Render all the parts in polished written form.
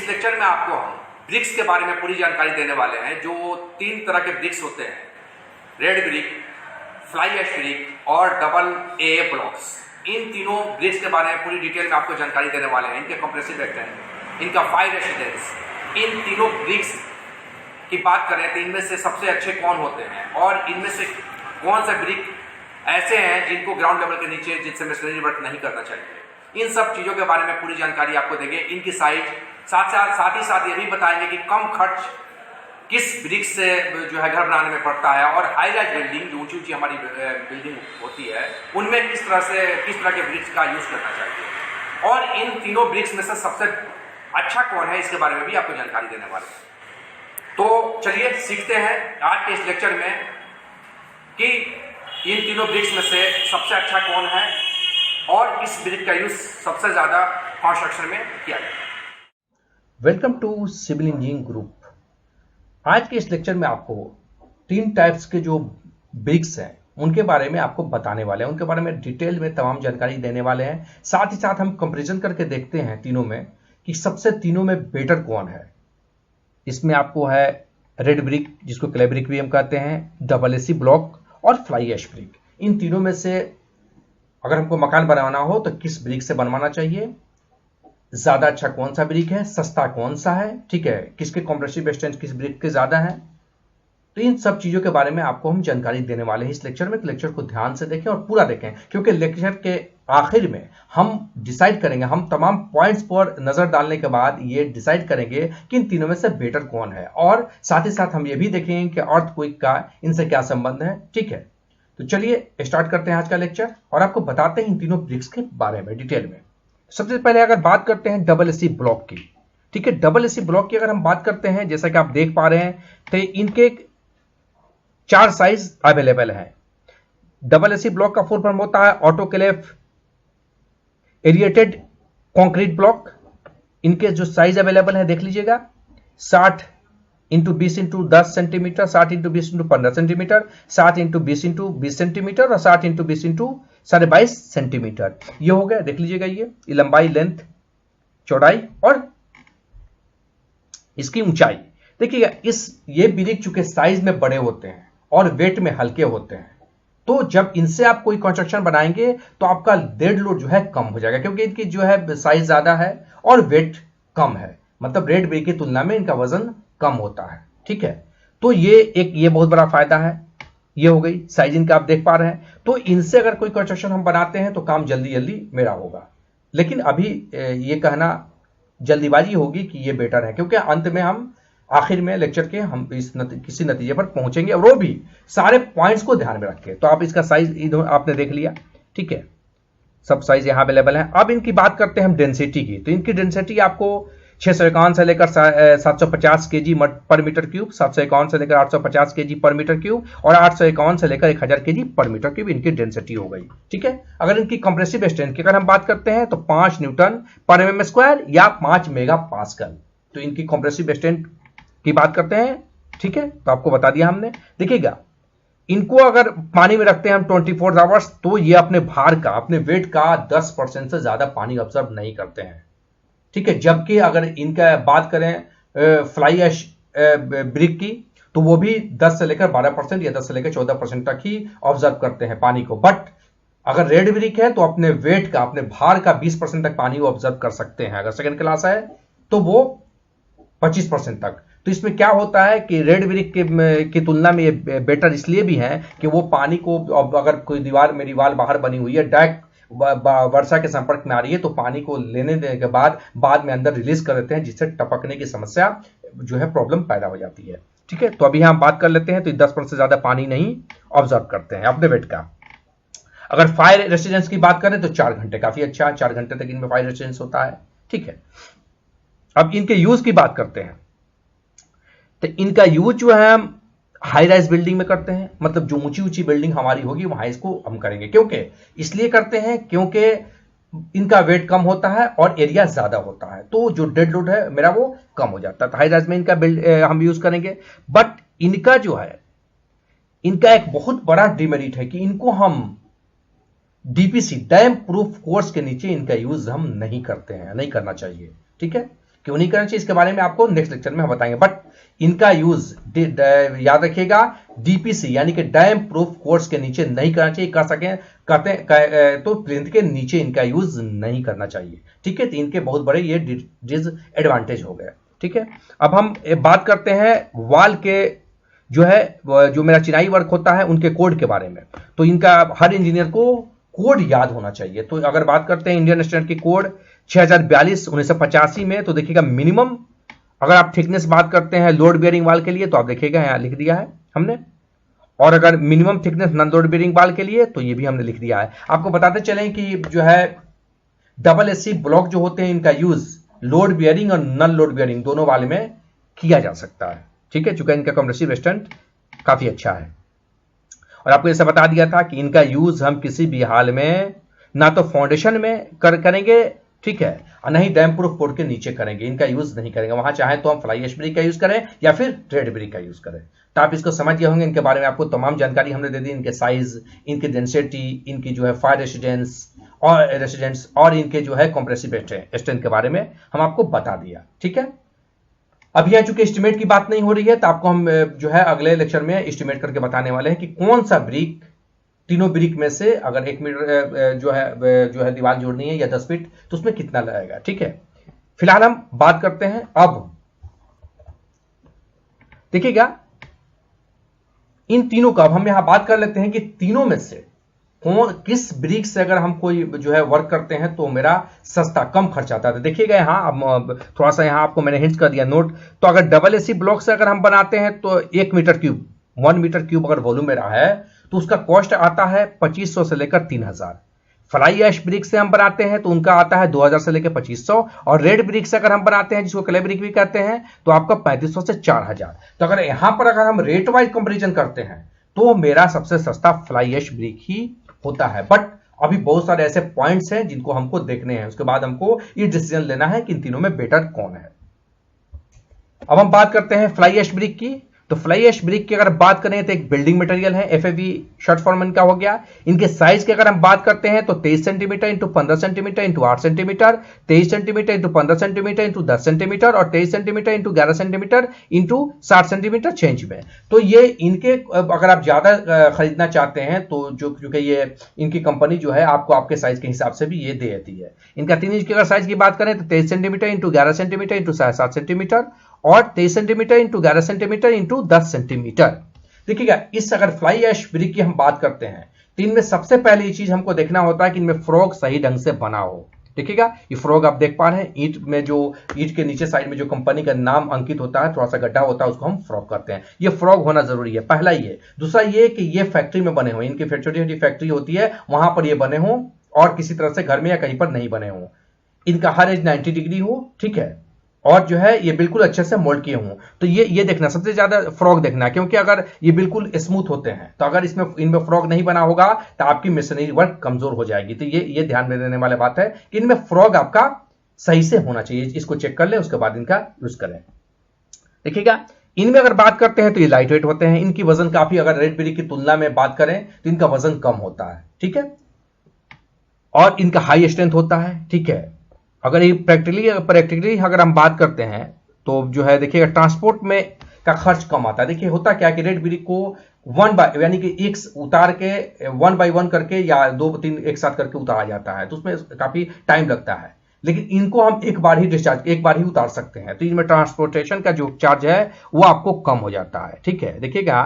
इस लेक्चर में आपको हम ब्रिक्स के बारे में पूरी जानकारी देने वाले हैं। जो 3 तरह के ब्रिक्स होते हैं, red brick, fly ash brick और डबल ए ब्लॉक्स। इन तीनों ब्रिक्स के बारे में पूरी डिटेल में आपको जानकारी देने वाले हैं। इनके कंप्रेसिव एक्टेंट, इनका फायर रेसिस्टेंस, इन तीनों ब्रिक्स की बात करें तो इनमें से सबसे अच्छे कौन होते हैं और इनमें से कौन से ब्रिक ऐसे हैं जिनको ग्राउंड लेवल के नीचे जिनसे मशीनरी वर्क नहीं करना चाहिए। इन सब चीज़ों के बारे में पूरी जानकारी आपको देंगे। इनकी साइज साथ ही साथ ये भी बताएंगे कि कम खर्च किस ब्रिक से जो है घर बनाने में पड़ता है और हाई राइज बिल्डिंग जो ऊंची ऊंची हमारी बिल्डिंग होती है उनमें किस तरह के ब्रिक्स का यूज़ करना चाहिए। और इन तीनों ब्रिक्स में से सबसे अच्छा कौन है इसके बारे में भी आपको जानकारी देने वाले हैं। तो चलिए सीखते हैं आज के इस लेक्चर में कि इन तीनों ब्रिक्स में से सबसे अच्छा कौन है और इस ब्रिक का यूज सबसे ज्यादा कंस्ट्रक्शन में किया जाता है। Welcome to civil engineering group. आज के इस लेक्चर में आपको 3 टाइप्स के जो ब्रिक्स हैं उनके बारे में आपको बताने वाले हैं, उनके बारे में डिटेल में तमाम जानकारी देने वाले हैं। साथ ही साथ हम कंपैरिजन करके देखते हैं तीनों में कि सबसे तीनों में बेटर कौन है। इसमें आपको है रेड ब्रिक जिसको क्ले ब्रिक भी हम कहते हैं, डबल एसी ब्लॉक और फ्लाई ऐश ब्रिक। इन तीनों में से अगर हमको मकान बनवाना हो तो किस ब्रिक से बनवाना चाहिए, ज्यादा अच्छा कौन सा ब्रिक है, सस्ता कौन सा है, ठीक है, किसके कंप्रेसिव स्ट्रेंथ किस ब्रिक के ज्यादा है। तो इन सब चीजों के बारे में आपको हम जानकारी देने वाले हैं इस लेक्चर में। तो लेक्चर को ध्यान से देखें और पूरा देखें, क्योंकि लेक्चर के आखिर में हम डिसाइड करेंगे, हम तमाम पॉइंट्स पर नजर डालने के बाद ये डिसाइड करेंगे कि इन तीनों में से बेटर कौन है। और साथ ही साथ हम ये भी देखेंगे कि अर्थक्वेक का इनसे क्या संबंध है, ठीक है। तो चलिए स्टार्ट करते हैं आज का लेक्चर और आपको बताते हैं इन तीनों ब्रिक्स के बारे में डिटेल में। सबसे पहले अगर बात करते हैं डबल एसी ब्लॉक की, ठीक है। डबल एसी ब्लॉक की अगर हम बात करते हैं, जैसा कि आप देख पा रहे हैं, तो इनके 4 साइज अवेलेबल है। डबल एसी ब्लॉक का फुल फॉर्म होता है ऑटोक्लेव एरिएटेड कंक्रीट ब्लॉक। इनके जो साइज अवेलेबल है देख लीजिएगा, 60 into 20 into 10 centimetre, 60 into 20 into 15 centimetre, 60 into 20 into 20 centimetre और 60 इंटू 20 इंटू 22.5 सेंटीमीटर। ये हो गया, देख लीजिएगा ये लंबाई, लेंथ, चौड़ाई और इसकी ऊंचाई। देखिएगा ये ब्रिक चूंकि साइज में बड़े होते हैं और वेट में हल्के होते हैं, तो जब इनसे आप कोई कंस्ट्रक्शन बनाएंगे तो आपका डेड लोड जो है कम हो जाएगा, क्योंकि इनकी जो है साइज ज्यादा है और वेट कम है। मतलब रेड ब्रिक की तुलना में इनका वजन कम होता है, ठीक है। तो ये बहुत बड़ा फायदा है। ये हो गई साइज इनका, आप देख पा रहे हैं। तो इनसे अगर कोई कंस्ट्रक्शन हम बनाते हैं तो काम जल्दी जल्दी मेरा होगा। लेकिन अभी ये कहना जल्दीबाजी होगी कि ये बेटर है, क्योंकि अंत में हम आखिर में लेक्चर के हम किसी नतीजे पर पहुंचेंगे और वो भी सारे पॉइंट्स को ध्यान में रखें। तो आप इसका साइज आपने देख लिया, ठीक है, सब साइज यहां अवेलेबल है। अब इनकी बात करते हैं हम डेंसिटी की। तो इनकी डेंसिटी आपको 651 से लेकर 750 केजी पर मीटर क्यूब, 751 से लेकर 850 केजी पर मीटर क्यूब और 851 से लेकर 1000 केजी पर मीटर क्यूब इनकी डेंसिटी हो गई, ठीक है। अगर इनकी कंप्रेसिव स्ट्रेंथ की अगर हम बात करते हैं तो 5 न्यूटन पर mm स्क्वायर या 5 मेगा पास्कल। तो इनकी कंप्रेसिव स्ट्रेंथ की बात करते हैं, ठीक है। तो आपको बता दिया हमने। देखिएगा इनको अगर पानी में रखते हैं हम 24 आवर्स तो ये अपने भार का, अपने वेट का 10% से ज्यादा पानी ऑब्जर्व नहीं करते हैं, ठीक है। जबकि अगर इनका बात करें फ्लाई ऐश ब्रिक की तो वो भी 10 से लेकर 12% या 10 से लेकर 14% तक ही ऑब्जर्व करते हैं पानी को। बट अगर रेड ब्रिक है तो अपने वेट का, अपने भार का 20% तक पानी वो ऑब्जर्व कर सकते हैं। अगर सेकंड क्लास है तो वो 25% तक। तो इसमें क्या होता है कि रेड ब्रिक की तुलना में ये बेटर इसलिए भी है कि वो पानी को, अगर कोई मेरी दीवार बाहर बनी हुई है, डायरेक्ट वर्षा के संपर्क में आ रही है, तो पानी को लेने देने के बाद में अंदर रिलीज कर देते हैं, जिससे टपकने की समस्या जो है प्रॉब्लम पैदा हो जाती है, ठीक है। तो अभी हम बात कर लेते हैं। तो 10% से ज्यादा पानी नहीं ऑब्जर्व करते हैं अपने वेट का। अगर फायर रेसिस्टेंस की बात करें तो 4 घंटे काफी अच्छा है, 4 घंटे तक इनमें फायर रेसिस्टेंस होता है, ठीक है। अब इनके यूज की बात करते हैं। तो इनका यूज जो है हम हाई राइज बिल्डिंग में करते हैं, मतलब जो ऊंची ऊंची बिल्डिंग हमारी होगी वहां इसको हम करेंगे। क्योंकि इसलिए करते हैं क्योंकि इनका वेट कम होता है और एरिया ज्यादा होता है, तो जो डेड लोड है मेरा वो कम हो जाता है। तो हाई राइज में इनका हम यूज करेंगे। बट इनका जो है, इनका एक बहुत बड़ा डिमेरिट है कि इनको हम डीपीसी डैम प्रूफ कोर्स के नीचे इनका यूज हम नहीं करते हैं, नहीं करना चाहिए, ठीक है। क्यों नहीं करना चाहिए इसके बारे में आपको नेक्स्ट लेक्चर में हम बताएंगे। बट इनका यूज याद रखिएगा डीपीसी यानी कि डैम प्रूफ कोर्स के नीचे नहीं करना चाहिए। कर सकें करते तो प्लिंथ के नीचे इनका यूज नहीं करना चाहिए, ठीक है। तो इनके बहुत बड़े ये डिसएडवांटेज हो गए, ठीक है। अब हम बात करते हैं वॉल के जो मेरा चिनाई वर्क होता है उनके कोड के बारे में। तो इनका हर इंजीनियर को कोड याद होना चाहिए। तो अगर बात करते हैं इंडियन स्टैंडर्ड की कोड 6042 1985 में, तो देखिएगा मिनिमम अगर आप थिकनेस बात करते हैं लोड बेयरिंग वाल के लिए तो आप देखिएगा यहां लिख दिया है हमने, और अगर minimum thickness non load bearing वाल के लिए तो ये भी हमने लिख दिया है। आपको बताते चलें कि जो है डबल एसी ब्लॉक जो होते हैं इनका यूज लोड बेयरिंग और नॉन लोड बेयरिंग दोनों वाले में किया जा सकता है, ठीक है, चूंकि इनका कंप्रेसिव रेजिस्टेंस काफी अच्छा है। और आपको ऐसा बता दिया था कि इनका यूज हम किसी भी हाल में ना तो फाउंडेशन में करेंगे, ठीक है, और नहीं डैम प्रूफ कोड के नीचे करेंगे, इनका यूज नहीं करेंगे। वहां चाहे तो हम फ्लाई ऐश ब्रिक का यूज करें या फिर रेड ब्रिक का यूज करें। तो आप इसको समझ गए होंगे। इनके बारे में आपको तमाम जानकारी हमने दे दी, इनके साइज, इनकी डेंसिटी, इनकी जो है फायर रेसिडेंस और इनके जो है कॉम्प्रेसिव स्ट्रेंथ के बारे में हम आपको बता दिया, ठीक है। अब यह चूंकि एस्टिमेट की बात नहीं हो रही है तो आपको हम जो है अगले लेक्चर में एस्टिमेट करके बताने वाले हैं कि कौन सा ब्रिक तीनों ब्रिक में से अगर 1 मीटर जो है दीवार जोड़नी है या 10 फीट तो उसमें कितना लगेगा, ठीक है। फिलहाल हम बात करते हैं अब देखिएगा इन तीनों का। अब हम यहां बात कर लेते हैं कि तीनों में से किस ब्रिक से अगर हम कोई जो है वर्क करते हैं तो मेरा सस्ता कम खर्च आता है। देखिएगा यहां अब थोड़ा सा यहां आपको मैंने हिंट कर दिया नोट। तो अगर डबल एसी ब्लॉक से अगर हम बनाते हैं तो 1 मीटर क्यूब अगर वॉल्यूम मेरा है तो उसका कॉस्ट आता है 2500 से लेकर 3000। फ्लाई ऐश ब्रिक से हम बनाते हैं तो उनका आता है 2000 से लेकर 2500, और रेड ब्रिक से अगर हम बनाते हैं जिसको क्ले ब्रिक भी कहते हैं तो आपका 3500 से 4000। तो अगर यहां पर अगर हम रेट वाइज कंपैरिजन करते हैं तो मेरा सबसे सस्ता फ्लाई ऐश ब्रिक ही होता है। बट अभी बहुत सारे ऐसे पॉइंट्स हैं जिनको हमको देखने हैं, उसके बाद हमको ये डिसीजन लेना है कि इन तीनों में बेटर कौन है। अब हम बात करते हैं फ्लाई ऐश ब्रिक की। तो फ्लाई ऐश ब्रिक की अगर बात करें तो एक बिल्डिंग मटेरियल है, एफएवी शॉर्ट फॉर्म इनका हो गया। इनके साइज की अगर हम बात करते हैं तो 23 centimetre into 15 centimetre into 8 centimetre, 23 centimetre into 15 centimetre into 10 centimetre और 23 centimetre into 11 centimetre into 60 centimetre 6 inch में। तो ये इनके अगर आप ज्यादा खरीदना चाहते हैं तो जो क्योंकि ये इनकी कंपनी जो है आपको आपके साइज के हिसाब से भी ये दे देती है। इनका 3 इंच की अगर साइज की बात करें तो 23 centimetre into 11 centimetre into 7.5 centimetre और 23 centimetre into 11 centimetre into 10 centimetre. देखिएगा इस अगर फ्लाई ऐश ब्रिक की हम बात करते हैं तो इनमें सबसे पहले ये चीज हमको देखना होता है कि इनमें फ्रॉग सही ढंग से बना हो। देखिएगा ये फ्रॉग आप देख पा रहे हैं, ईंट में जो ईंट के नीचे साइड में जो कंपनी का नाम अंकित होता है, थोड़ा सा गड्ढा होता है, उसको हम फ्रॉग करते हैं। ये फ्रॉग होना जरूरी है, पहला ये। दूसरा ये कि ये फैक्ट्री में बने हो, इनकी छोटी छोटी फैक्ट्री होती है वहां पर ये बने हो और किसी तरह से घर में या कहीं पर नहीं बने हो। इनका हर एज 90 डिग्री हो, ठीक है, और जो है ये बिल्कुल अच्छे से मोल्ड किए हों। तो ये देखना सबसे ज्यादा फ्रॉग देखना है, क्योंकि अगर ये बिल्कुल स्मूथ होते हैं तो अगर इनमें फ्रॉग नहीं बना होगा तो आपकी मिशनरी वर्क कमजोर हो जाएगी। तो ये ध्यान में देने वाली बात है कि इनमें फ्रॉग आपका सही से होना चाहिए। इसको चेक कर ले, उसके बाद इनका यूज करें। देखिएगा इनमें अगर बात करते हैं तो ये लाइट वेट होते हैं। इनकी वजन काफी, अगर रेड ब्रिक की तुलना में बात करें तो इनका वजन कम होता है, ठीक है, और इनका हाई स्ट्रेंथ होता है, ठीक है। अगर ये प्रैक्टिकली अगर हम बात करते हैं तो जो है देखिएगा ट्रांसपोर्ट में का खर्च कम आता है। देखिए होता क्या कि रेड ब्रिक को यानी कि एक उतार के 1 by 1 करके या 2-3 एक साथ करके उतारा जाता है, तो उसमें काफी टाइम लगता है। लेकिन इनको हम एक बार ही उतार सकते हैं, तो इनमें ट्रांसपोर्टेशन का जो चार्ज है वो आपको कम हो जाता है, ठीक है। देखिएगा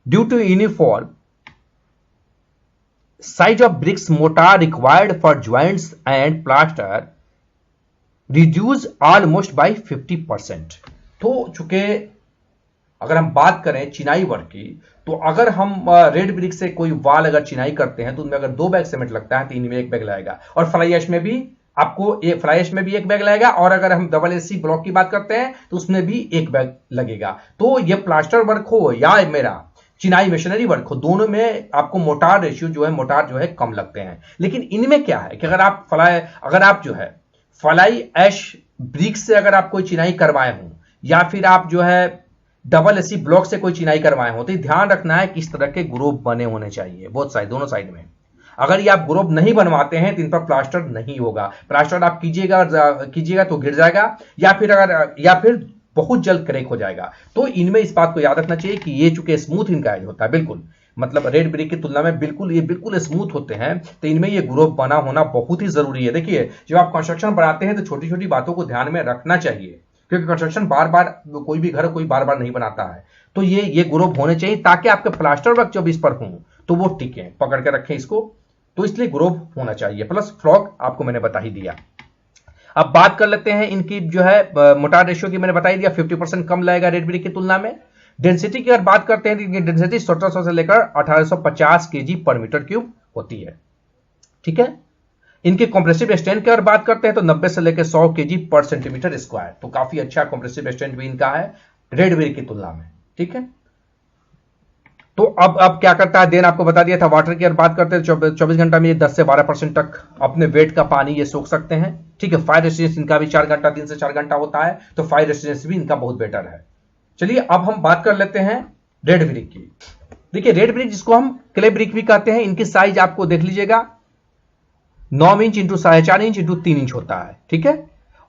due to uniform size of bricks mortar required for joints and plaster reduce almost by 50%। तो चूंकि अगर हम बात करें चिनाई वर्क की तो अगर हम रेड ब्रिक से कोई वाल अगर चिनाई करते हैं तो उनमें अगर 2 बैग सीमेंट लगता है तो इनमें 1 बैग लगेगा, और फ्लाई ऐश में भी आपको फ्लाई ऐश में भी 1 बैग लगेगा, और अगर हम डबल एसी ब्लॉक की बात करते हैं तो उसमें भी 1 बैग लगेगा। तो ये प्लास्टर वर्क हो या मेरा चिनाई मशीनरी वर्क हो, दोनों में आपको मोटार रेशियो जो है कम लगते हैं। लेकिन इनमें क्या है कि अगर आप जो है फ्लाई ऐश ब्रिक से अगर आप कोई चिनाई करवाए हो या फिर आप जो है डबल एसी ब्लॉक से कोई चिनाई करवाए हो तो ध्यान रखना है कि इस तरह के ग्रुप बने होने चाहिए दोनों साइड में। अगर ये आप ग्रोव नहीं बनवाते हैं तो इन पर प्लास्टर नहीं होगा। प्लास्टर आप कीजिएगा तो गिर जाएगा या फिर बहुत जल्द क्रैक हो जाएगा। तो इनमें इस बात को याद रखना चाहिए कि ये चूंकि स्मूथ इनका एज होता है, बिल्कुल मतलब रेड ब्रिक की तुलना में बिल्कुल स्मूथ होते हैं, तो इनमें ये ग्रोव बना होना बहुत ही जरूरी है। देखिए जब आप कंस्ट्रक्शन बनाते हैं तो छोटी छोटी बातों को ध्यान में रखना चाहिए, क्योंकि कंस्ट्रक्शन बार बार कोई भी घर कोई बार बार नहीं बनाता है। तो ये ग्रोव होने चाहिए ताकि आपके प्लास्टर वर्क जब इस पर हों तो वो टिके, पकड़ के रखें इसको, तो इसलिए ग्रोव होना चाहिए। प्लस फ्लॉग आपको मैंने बता ही दिया। अब बात कर लेते हैं इनकी जो है मोटार रेशियो की, मैंने बता ही दिया 50% कम लगेगा रेड ब्रिक की तुलना में। डेंसिटी की अगर बात करते हैं तो इनकी डेंसिटी 1700 से लेकर 1850 केजी पर मीटर क्यूब होती है, ठीक है। इनके कॉम्प्रेसिव स्ट्रेंथ की अगर बात करते हैं तो 90 से लेकर 100 केजी पर सेंटीमीटर स्क्वायर, तो काफी अच्छा कॉम्प्रेसिव स्ट्रेंथ भी इनका है रेड ब्रिक की तुलना में, ठीक है। तो अब क्या करता है, देन आपको बता दिया था। वाटर की अगर बात करते हैं 24 घंटा में ये 10 से 12% तक अपने वेट का पानी ये सोख सकते हैं, ठीक है। फायर रेजिस्टेंस इनका भी 3 से 4 घंटा होता है, तो फायर रेजिस्टेंस भी इनका बहुत बेटर है। चलिए अब हम बात कर लेते हैं रेड ब्रिक की। देखिए रेड ब्रिक जिसको हम क्ले ब्रिक भी कहते हैं, इनकी साइज आपको देख लीजिएगा 9 inch into 4.5 inch into 3 inch होता है, ठीक है।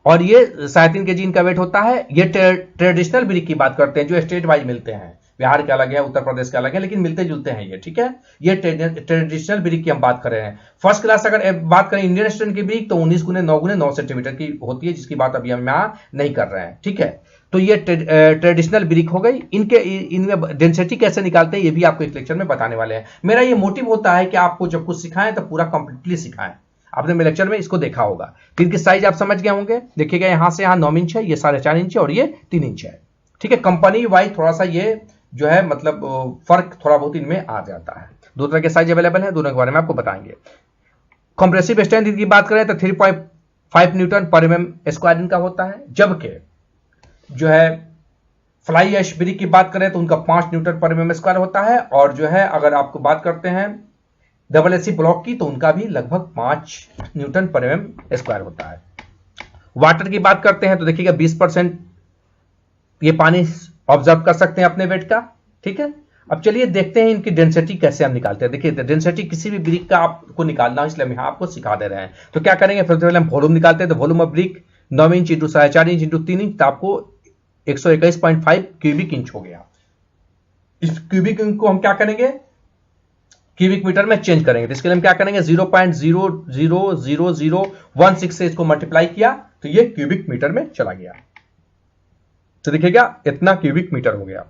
और ये 3.5 केजी इनका वेट होता है। ये ट्रेडिशनल ब्रिक की बात करते हैं जो स्टेट वाइज मिलते हैं, बिहार के अलग है, उत्तर प्रदेश के अलग है, लेकिन मिलते जुलते हैं ये, ठीक है। ये ट्रेडिशनल ब्रिक की हम बात कर रहे हैं। फर्स्ट क्लास अगर बात करें इंडियन स्टैंडर्ड की ब्रिक तो 19 × 9 × 9 सेंटीमीटर की होती है, जिसकी बात अभी हम यहां नहीं कर रहे हैं, ठीक है। तो ये ट्रेडिशनल ब्रिक हो गई। इनमें डेंसिटी कैसे निकालते हैं ये भी आपको इस लेक्चर में बताने वाले हैं। मेरा ये मोटिव होता है कि आपको जब कुछ सिखाएं तो पूरा कंप्लीटली सिखाएं। आपने मेरे लेक्चर में इसको देखा होगा। तो इनकी साइज आप समझ गए होंगे। देखिएगा यहां से यहां 9 इंच है, ये 4.5 इंच है और ये 3 इंच है, ठीक है। कंपनी वाइज थोड़ा सा ये जो है मतलब फर्क थोड़ा बहुत इनमें आ जाता है। दो तरह के साइज अवेलेबल है, दोनों के बारे में आपको बताएंगे। कंप्रेसिव स्ट्रेंथ इनकी बात करें तो 3.5 न्यूटन पर mm स्क्वायर इनका होता है, जबकि जो है फ्लाई ऐश ब्रिक की बात करें तो उनका 5 न्यूटन पर mm स्क्वायर होता है। और जो है अगर आपको बात करते हैं डबल एसी ब्लॉक की तो उनका भी लगभग 5 न्यूटन पर mm स्क्वायर होता है। वाटर की बात करते हैं तो देखिएगा 20% ये पानी ऑब्जर्व कर सकते हैं अपने वेट का, ठीक है। अब चलिए देखते हैं इनकी डेंसिटी कैसे हम निकालते हैं। देखिए डेंसिटी किसी भी ब्रिक का आपको निकालना है, इसलिए हम यहाँ आपको सिखा दे रहे हैं। तो क्या करेंगे, सबसे पहले हम वॉल्यूम निकालते हैं। तो volume of brick 9 inch into 4.5 inch into 3 inch, तो आपको 121.5 क्यूबिक इंच हो गया। इस क्यूबिक इंच को हम क्या करेंगे, क्यूबिक मीटर में चेंज करेंगे। तो इसके लिए हम क्या करेंगे, 0.00016 से इसको मल्टीप्लाई किया तो ये क्यूबिक मीटर में चला गया। तो देखिएगा इतना क्यूबिक मीटर हो गया।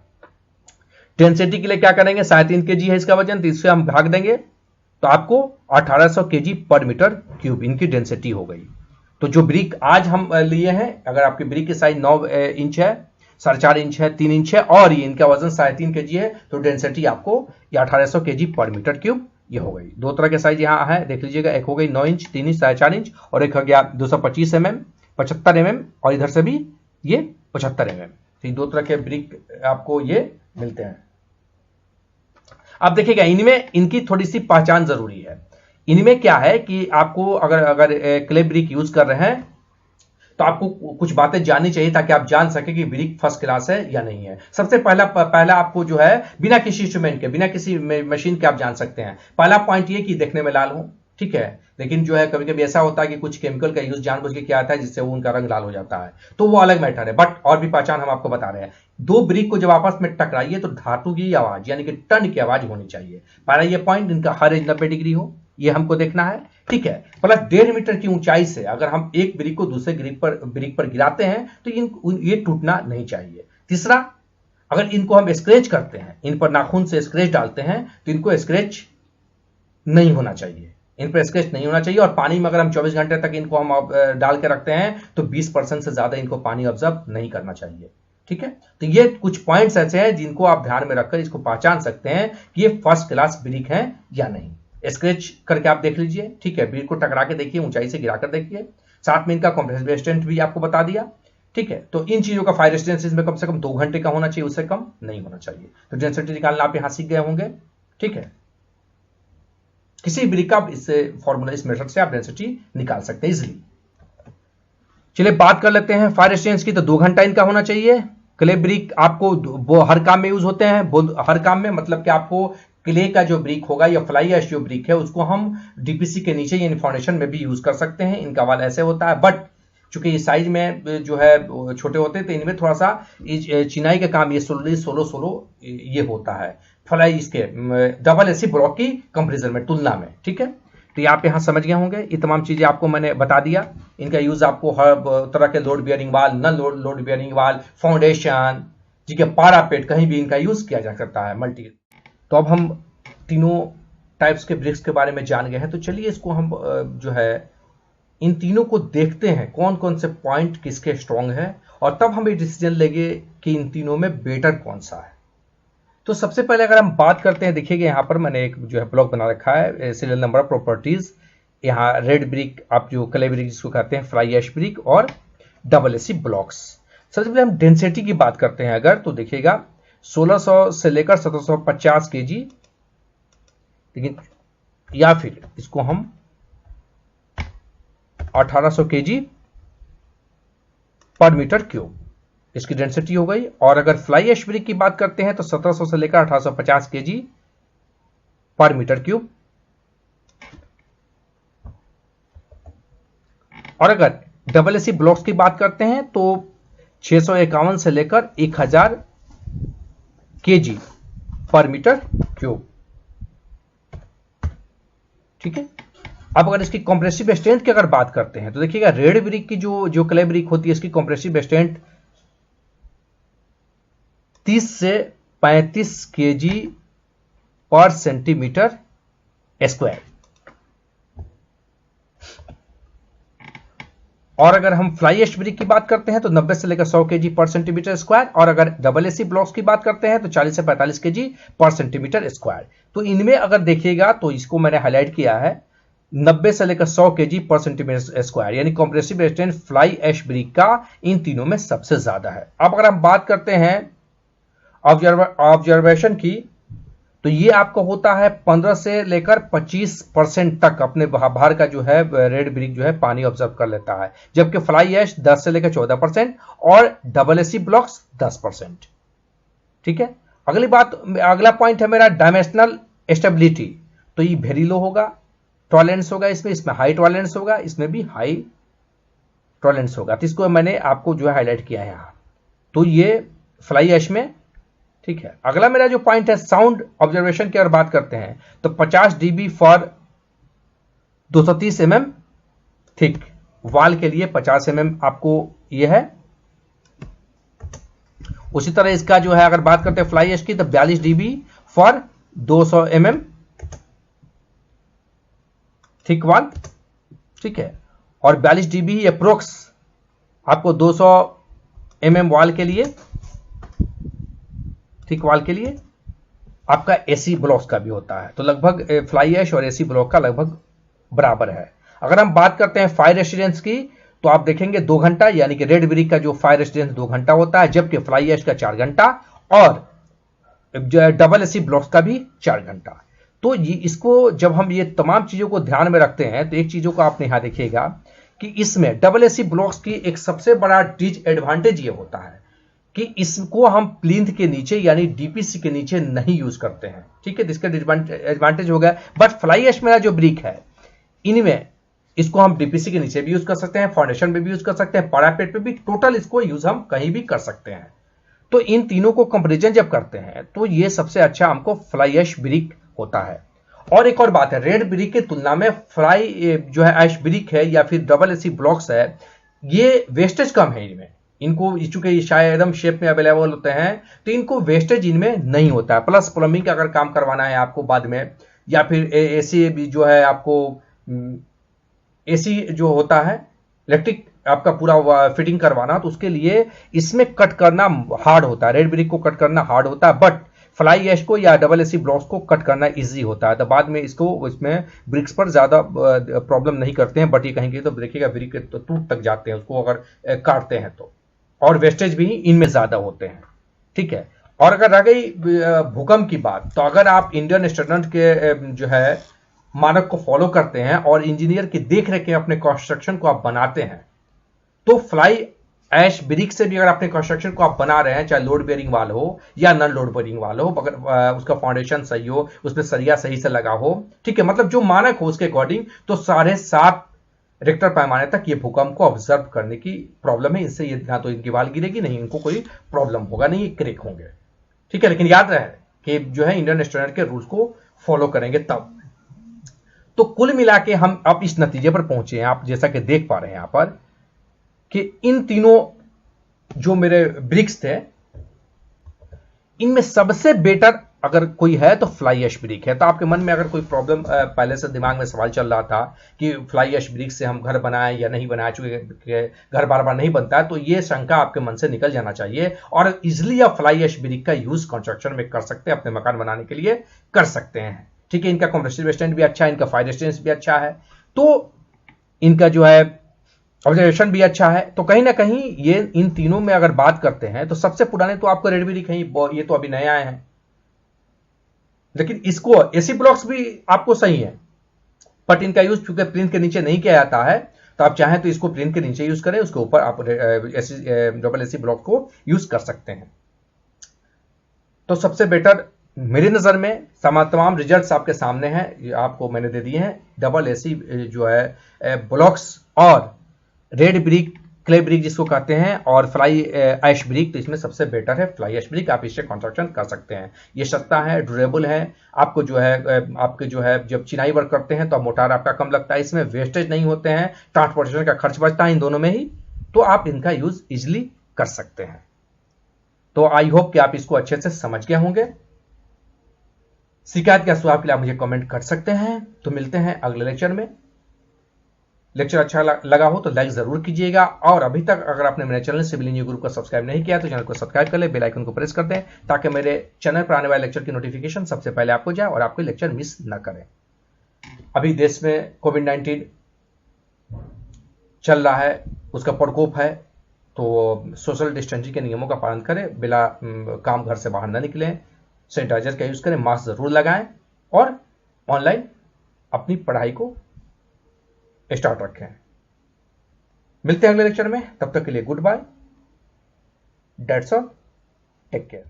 डेंसिटी के लिए क्या करेंगे, 3.5 केजी है इसका वजन, तो इससे हम भाग देंगे तो आपको 1800 केजी पर मीटर क्यूब इनकी डेंसिटी हो गई। तो जो ब्रिक आज हम लिए हैं, अगर आपकी ब्रिक की साइज 9 इंच है, 4.5 इंच है, 3 इंच है और ये इनका वजन 3.5 केजी है, तो डेंसिटी आपको 1800 केजी पर मीटर क्यूब ये हो गई। दो तरह के साइज यहाँ है, देख लीजिएगा। एक हो गई 9 इंच, 3 इंच, 4.5 इंच और एक हो गया 225 mm, 75 mm और इधर से भी ये 75 mm। तो दो तरह के ब्रिक आपको ये मिलते हैं। अब देखिएगा इनमें इनकी थोड़ी सी पहचान जरूरी है। इनमें क्या है कि आपको अगर क्ले ब्रिक यूज कर रहे हैं तो आपको कुछ बातें जाननी चाहिए ताकि आप जान सके कि ब्रिक फर्स्ट क्लास है या नहीं है। सबसे पहला आपको जो है बिना किसी इंस्ट्रूमेंट के, बिना किसी मशीन के आप जान सकते हैं। पहला पॉइंट ये कि देखने में लाल हो, ठीक है। लेकिन जो है कभी कभी ऐसा होता है कि कुछ केमिकल का यूज जानबूझ के किया जाता है जिससे वो उनका रंग लाल हो जाता है, तो वो अलग मैटर है। बट और भी पहचान हम आपको बता रहे हैं। दो ब्रिक को जब आपस में टकराइए तो धातु की आवाज यानी कि टन की आवाज होनी चाहिए। पहला ये पॉइंट, इनका हर एज 90 डिग्री हो, ये हमको देखना है, ठीक है। प्लस 1.5 मीटर की ऊंचाई से अगर हम एक ब्रिक को दूसरे ब्रिक पर गिराते हैं तो ये टूटना नहीं चाहिए। तीसरा, अगर इनको हम स्क्रैच करते हैं, इन पर नाखून से स्क्रैच डालते हैं तो इनको स्क्रैच नहीं होना चाहिए, इन पर स्क्रैच नहीं होना चाहिए। और पानी में अगर हम 24 घंटे तक इनको हम डाल के रखते हैं तो 20% से ज्यादा इनको पानी ऑब्जर्व नहीं करना चाहिए, ठीक है। तो ये कुछ पॉइंट्स ऐसे हैं जिनको आप ध्यान में रखकर इसको पहचान सकते हैं कि ये फर्स्ट क्लास ब्रिक है या नहीं। स्क्रैच करके आप देख लीजिए, ठीक है। ब्रिक को टकरा के देखिए, ऊंचाई से गिराकर देखिए। साथ में इनका कंप्रेसिव स्ट्रेंथ भी आपको बता दिया, ठीक है। तो इन चीजों का फायर रेजिस्टेंस में कम से कम 2 घंटे का होना चाहिए, उससे कम नहीं होना चाहिए। तो डेंसिटी निकालना आप यहां सीख गए होंगे, ठीक है। किसी ब्रिक का इससे फॉर्मूला, इस मेथड से आप डेंसिटी निकाल सकते हैं इजिली। चलिए बात कर लेते हैं फायर रेजिस्टेंस की। तो 2 घंटा इनका होना चाहिए। क्ले ब्रिक आपको वो हर काम में यूज होते हैं। हर काम में मतलब कि आपको क्ले का जो ब्रिक होगा या फ्लाई ऐश जो ब्रिक है उसको हम डीपीसी के नीचे यानी फाउंडेशन में भी यूज कर सकते हैं। इनका वाल ऐसे होता है, बट चूंकि ये साइज में जो है छोटे होते हैं तो इनमें थोड़ा सा चिनाई का काम ये सोलो ये होता है फ्लाई इसके डबल एसी ब्लॉक की कंपेरिजन में तुलना में। ठीक है, तो आप यहाँ समझ गए होंगे, ये तमाम चीजें आपको मैंने बता दिया। इनका यूज आपको हर तरह के लोड बियरिंग वाल, नन लोड बियरिंग वाल, फाउंडेशन जी के पारापेट कहीं भी इनका यूज किया जा सकता है मल्टी। तो अब हम तीनों टाइप्स के ब्रिक्स के बारे में जान गए हैं, तो चलिए इसको हम जो है इन तीनों को देखते हैं कौन कौन से पॉइंट किसके स्ट्रांग है, और तब हम ये डिसीजन लेंगे कि इन तीनों में बेटर कौन सा है। तो सबसे पहले अगर हम बात करते हैं, देखिएगा यहाँ पर मैंने एक जो है ब्लॉक बना रखा है, सीरियल नंबर ऑफ प्रॉपर्टीज। यहाँ रेड ब्रिक, आप जो क्ले ब्रिक जिसको कहते हैं, फ्लाई ऐश ब्रिक और डबल एसी ब्लॉक्स। सबसे पहले हम डेंसिटी की बात करते हैं अगर, तो देखिएगा 1600 से लेकर 1750 kg, लेकिन या फिर इसको हम 1800 kg पर मीटर क्यूब इसकी डेंसिटी हो गई। और अगर फ्लाई ऐश ब्रिक की बात करते हैं तो 1700 से लेकर 1850 kg पर मीटर क्यूब। और अगर डबल एसी ब्लॉक्स की बात करते हैं तो 651 से लेकर 1000 kg पर मीटर क्यूब। ठीक है, अब अगर इसकी कंप्रेसिव स्ट्रेंथ की अगर बात करते हैं तो देखिएगा रेड ब्रिक की जो क्ले ब्रिक होती है इसकी कंप्रेसिव स्ट्रेंथ 30 से 35 kg पर सेंटीमीटर स्क्वायर। और अगर हम फ्लाई ऐश ब्रिक की बात करते हैं तो 90 से लेकर 100 kg पर सेंटीमीटर स्क्वायर। और अगर डबल एसी ब्लॉक्स की बात करते हैं तो 40 से 45 kg पर सेंटीमीटर स्क्वायर। तो इनमें अगर देखिएगा तो इसको मैंने हाईलाइट किया है 90 से लेकर 100 kg पर सेंटीमीटर स्क्वायर, यानी compressive strength fly ash brick का इन तीनों में सबसे ज्यादा है। अब अगर हम बात करते हैं ऑब्जर्वेशन की, तो ये आपको होता है 15 से लेकर 25% तक अपने बाहर का जो है रेड ब्रिक जो है पानी ऑब्जर्व कर लेता है, जबकि फ्लाई ऐश 10 से लेकर 14% और डबल एसी ब्लॉक्स 10%। ठीक है, अगला पॉइंट है मेरा डायमेंशनल स्टेबिलिटी। तो ये वेरी लो होगा, टॉलरेंस होगा इसमें हाई टॉलरेंस होगा, इसमें भी हाई टॉलरेंस होगा। तो इसको मैंने आपको जो है हाईलाइट किया है यहाँ। तो ये फ्लाई ऐश में। ठीक है, अगला मेरा जो पॉइंट है साउंड ऑब्जर्वेशन की अगर बात करते हैं तो 50 dB फॉर 230 mm थिक वाल के लिए 50 mm आपको ये है। उसी तरह इसका जो है अगर बात करते हैं फ्लाई ऐश की तो 42 dB फॉर 200 mm थिक वाल। ठीक है, और 42 dB अप्रोक्स आपको 200 mm वाल के लिए, थिक वाल के लिए आपका एसी ब्लॉक्स का भी होता है। तो लगभग फ्लाई ऐश और एसी ब्लॉक का लगभग बराबर है। अगर हम बात करते हैं फायर रेसिस्टेंस की तो आप देखेंगे 2 घंटा, यानी कि रेड ब्रिक का जो फायर रेसिस्टेंस 2 घंटा होता है, जबकि फ्लाई ऐश का 4 घंटा और डबल एसी ब्लॉक्स का भी 4 घंटा। तो ये इसको जब हम ये तमाम चीजों को ध्यान में रखते हैं तो एक चीजों को आपने यहां देखिएगा कि इसमें डबल एसी ब्लॉक्स की एक सबसे बड़ा डिसएडवांटेज ये होता है कि इसको हम प्लिंथ के नीचे यानी डीपीसी के नीचे नहीं यूज करते हैं। ठीक है, इसका एडवांटेज हो गया। बट फ्लाई ऐश मेरा जो ब्रिक है इनमें इसको हम डीपीसी के नीचे भी यूज कर सकते हैं, फाउंडेशन में भी यूज कर सकते हैं, पैरापेट पे भी, टोटल इसको यूज हम कहीं भी कर सकते हैं। तो इन तीनों को कंपेरिजन जब करते हैं तो ये सबसे अच्छा हमको फ्लाई ऐश ब्रिक होता है। और एक और बात है, रेड ब्रिक की तुलना में फ्लाई जो है ऐश ब्रिक है या फिर डबल एसी ब्लॉक्स है, ये वेस्टेज कम है इनमें। इनको चूंकि शायद एकदम शेप में अवेलेबल होते हैं तो इनको वेस्टेज इनमें नहीं होता है। प्लस प्लम्बिंग का अगर काम करवाना है आपको बाद में, या फिर एसी भी जो है आपको एसी जो होता है इलेक्ट्रिक आपका पूरा फिटिंग करवाना, तो उसके लिए इसमें कट करना हार्ड होता है। रेड ब्रिक को कट करना हार्ड होता है, बट फ्लाई ऐश को या डबल एसी ब्लॉक्स को कट करना इजी होता है। तो बाद में इसमें ब्रिक्स पर ज्यादा प्रॉब्लम नहीं करते हैं। बट ये कहेंगे तो देखिएगा ब्रिक तो टूट तक जाते हैं उसको अगर काटते हैं तो, और वेस्टेज भी इनमें ज्यादा होते हैं। ठीक है, और अगर रह गई भूकंप की बात, तो अगर आप इंडियन स्टैंडर्ड के जो है मानक को फॉलो करते हैं और इंजीनियर की देख रेख के अपने कंस्ट्रक्शन को आप बनाते हैं, तो फ्लाई ऐश ब्रिक से भी अगर अपने कंस्ट्रक्शन को आप बना रहे हैं, चाहे लोड बेयरिंग वाल हो या नॉन लोड बेयरिंग वाल हो, अगर उसका फाउंडेशन सही हो, उसमें सरिया सही से लगा हो, ठीक है, मतलब जो मानक हो उसके अकॉर्डिंग, तो 7.5 रिक्टर पैमाने तक ये भूकंप को ऑब्जर्व करने की प्रॉब्लम है। इससे ये ना तो इनकी वाल गिरेगी, नहीं इनको कोई प्रॉब्लम होगा, नहीं ये क्रेक होंगे, ठीक है। लेकिन याद रहे कि जो है इंडियन स्टैंडर्ड के रूल्स को फॉलो करेंगे तब। तो कुल मिला के हम अब इस नतीजे पर पहुंचे हैं, आप जैसा कि देख पा रहे हैं यहां पर, कि इन तीनों जो मेरे ब्रिक्स थे, इनमें सबसे बेटर अगर कोई है तो फ्लाई ऐश ब्रिक है। तो आपके मन में अगर कोई प्रॉब्लम पहले से दिमाग में सवाल चल रहा था कि फ्लाई ऐश ब्रिक से हम घर बनाएं या नहीं बनाएं, चूंकि घर बार बार नहीं बनता है, तो ये शंका आपके मन से निकल जाना चाहिए और इजिली आप फ्लाई ऐश ब्रिक का यूज कंस्ट्रक्शन में कर सकते हैं, अपने मकान बनाने के लिए कर सकते हैं, ठीक है। इनका कंप्रेसिव रेजिस्टेंस भी अच्छा है, इनका फायर रेजिस्टेंस भी अच्छा है, तो इनका जो है ऑब्जर्वेशन भी अच्छा है। तो कहीं ना कहीं ये इन तीनों में अगर बात करते हैं तो सबसे पुराने तो आपको रेड ब्रिक हैं, ये तो अभी नए आए हैं, लेकिन इसको एसी ब्लॉक्स भी आपको सही है, बट इनका यूज चूंकि प्लिंथ के नीचे नहीं किया जाता है, तो आप चाहें तो इसको प्लिंथ के नीचे यूज करें, उसके ऊपर आप डबल एसी ब्लॉक को यूज कर सकते हैं। तो सबसे बेटर मेरी नजर में तमाम रिजल्ट्स आपके सामने हैं, ये आपको मैंने दे दिए हैं। डबल एसी जो है ब्लॉक्स और रेड ब्रिक, क्ले ब्रिक जिसको कहते हैं, और फ्लाई ऐश ब्रिक, तो इसमें सबसे बेटर है फ्लाई ऐश ब्रिक। आप इससे कंस्ट्रक्शन कर सकते हैं, ये सस्ता है, ड्यूरेबल है, आपको जो है आपके जो है जब चिनाई वर्क करते हैं तो मोटार आपका कम लगता है, इसमें वेस्टेज नहीं होते हैं, ट्रांसपोर्टेशन का खर्च बचता है इन दोनों में ही, तो आप इनका यूज इजिली कर सकते हैं। तो आई होप कि आप इसको अच्छे से समझ गए होंगे। शिकायत या सुझाव के लिए आप मुझे कमेंट कर सकते हैं। तो मिलते हैं अगले लेक्चर में। लेक्चर अच्छा लगा हो तो लाइक जरूर कीजिएगा, और अभी तक अगर आपने मेरे चैनल सिविल इंजीनियरिंग ग्रुप को सब्सक्राइब नहीं किया तो चैनल को सब्सक्राइब कर ले, बेल आइकन को प्रेस कर दें, ताकि मेरे चैनल पर आने वाले लेक्चर की नोटिफिकेशन सबसे पहले आपको जाए और आपको लेक्चर मिस न करें। अभी देश में कोविड-19 चल रहा है, उसका प्रकोप है, तो सोशल डिस्टेंसिंग के नियमों का पालन करें, बिना काम घर से बाहर न निकलें, सैनिटाइजर का यूज करें, मास्क जरूर लगाएं, और ऑनलाइन अपनी पढ़ाई को स्टार्ट रखें। मिलते हैं अगले लेक्चर में, तब तक के लिए good bye, that's all, take care.